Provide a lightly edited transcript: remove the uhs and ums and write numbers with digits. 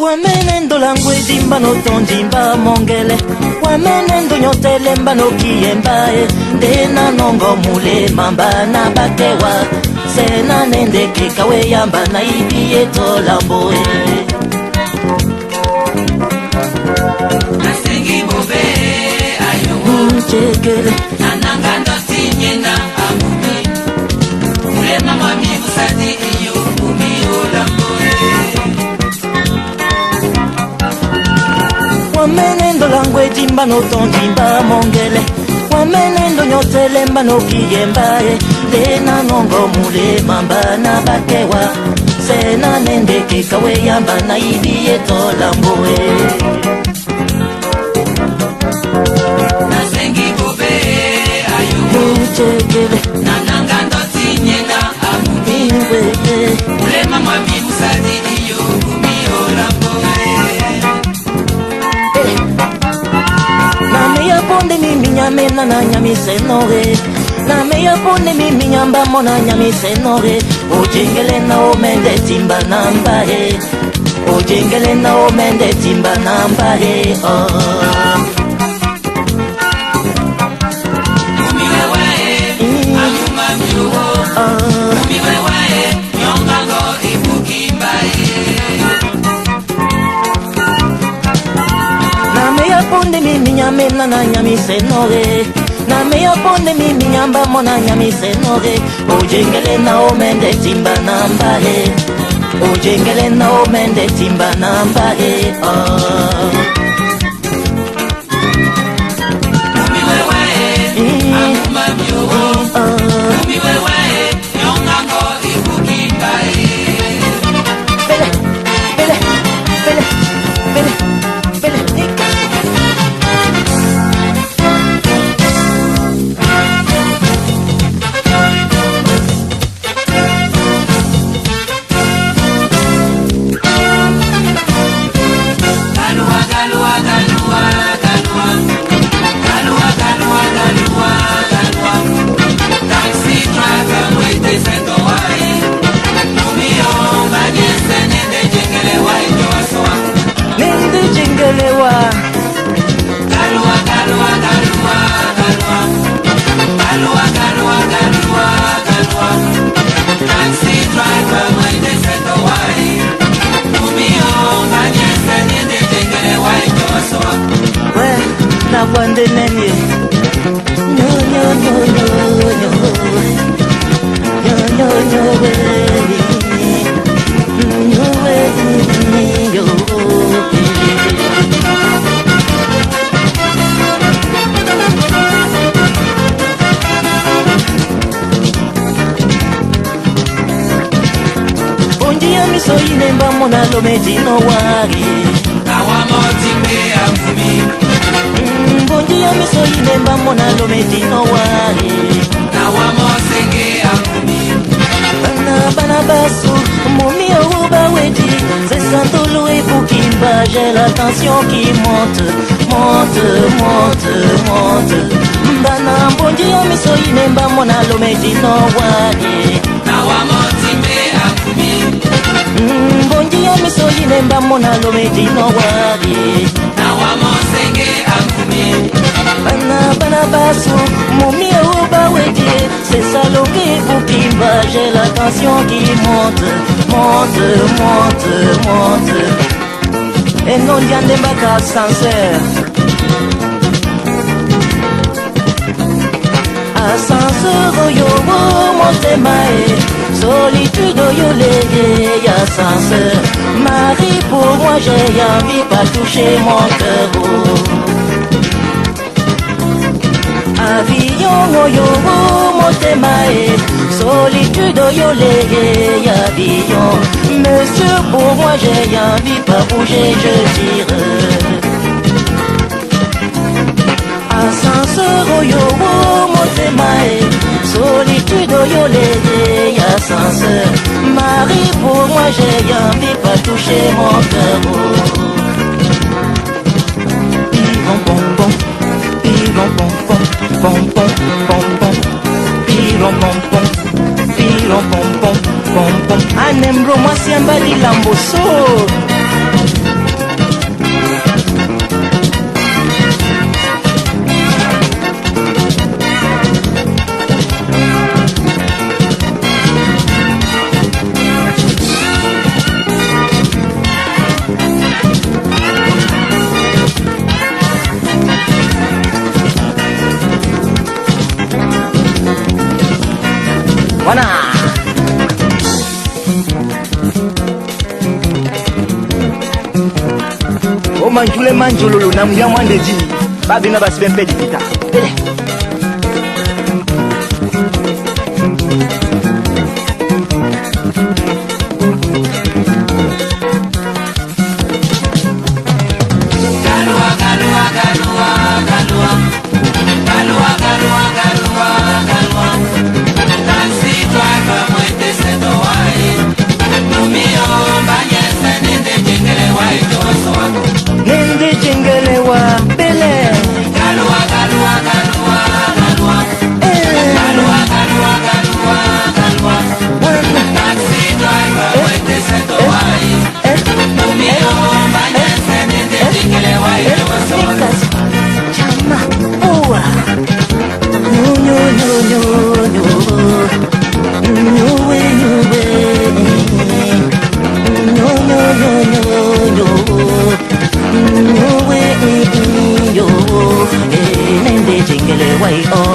Wamenendo langwe dimba no tonjimba mongele Wamenendo nyotele mba no kiembae Dena nongo mule mamba na bakewa Sena nende kekawe yamba na ibiye tolamboe Nasengi bobe ayo Chekele Nanangando tinyena amumi Mule mama mi musadi iyo umi olamboe Wamenendo langwe dimba no tonjimba mongele Wamenendo nyotele mba no kiembae Dena nongo mule mamba na bakewa Sena nende kekawe yamba na ibiye tolamboe Nasengi bobe ayo Chekele Nanangando tinyena amumi Mule mama mi musadi iyo umi olamboe Na meya ponde mimi nyamena na nyamise nore Na meya ponde mimi nyamba mona nyamise nore Ojengele na omende timba nambahe Ojengele na omende timba nambahe Umi wewe amuma miuwo Umi wewe nyongango ibukimbae Na meya ponde mimi nyamena na nyamise nore Na meya ponde mimi nyamba mona nyamise nore Ojengele na omende timba nambahe Ojengele na omende timba nambahe Umi wewe amuma miuwo Umi wewe nyongango ibukimbae Bele, bele, bele, bele, bele, Galua, galua, galua, galua Galua, galua, galua, galua Taxi driver mwite sendo wai Numio banyese nende jengele wai joaswa nende jengelewa Galua, galua, galua, galua Galua, galua, galua, galua Taxi driver mwite sendo wai Numio banyese nende jengele wai joaswa we na kwande nenye nyo nyo nyo nyo nyo nyo nyo nyo we nyo we nyo Bondia miso inemba mona lomedino wari Kawamotimbe amfumi Bondia miso inemba mona lomedino wari Nawamosenge amfumi Bana basu, momi oba wedi C'est Santolo et Bukimba J'ai la tension qui monte, monte, monte, monte Bana mbondi ya miso inemba mona lomedino wari Nawamotimbe amfumi Mbondi ya miso inemba mona lomedino wari Nawamosenge amfumi Bana basu, momi oba wedi C'est Santolo et Bukimba J'ai la tension qui monte, monte, monte, monte Et non diande baka sincère Ascenseur yo monte mae Solitude yo légué ascenseur Marie pour moi j'ai envie pas toucher mon cœur Avion yo monte mae Solitude yo légué avion Monsieur pour moi j'ai envie pas bouger je tire Ascenseur yo monte mae Solitude yo légué ascenseur Marie pour moi j'ai envie pas toucher mon cœur Pivon pom pom Pivon pom pom pom pom pom pom Pivon pom pom Pivon pom pom pom pom Anem Roma siamba di lamboso Bana O manjule manjululu na muya mwandeji babi na basi bempedi kita Nende jengelewa bele Galua galua galua galua Galua galua galua galua Taxi driver wete seto wai Numio banyese nende jengelewa itosono Chama uwa Nyo nyo nyo nyo Nyuwe nyuwe Nyo nyo nyo nyo nyo yo nende jingele wai oh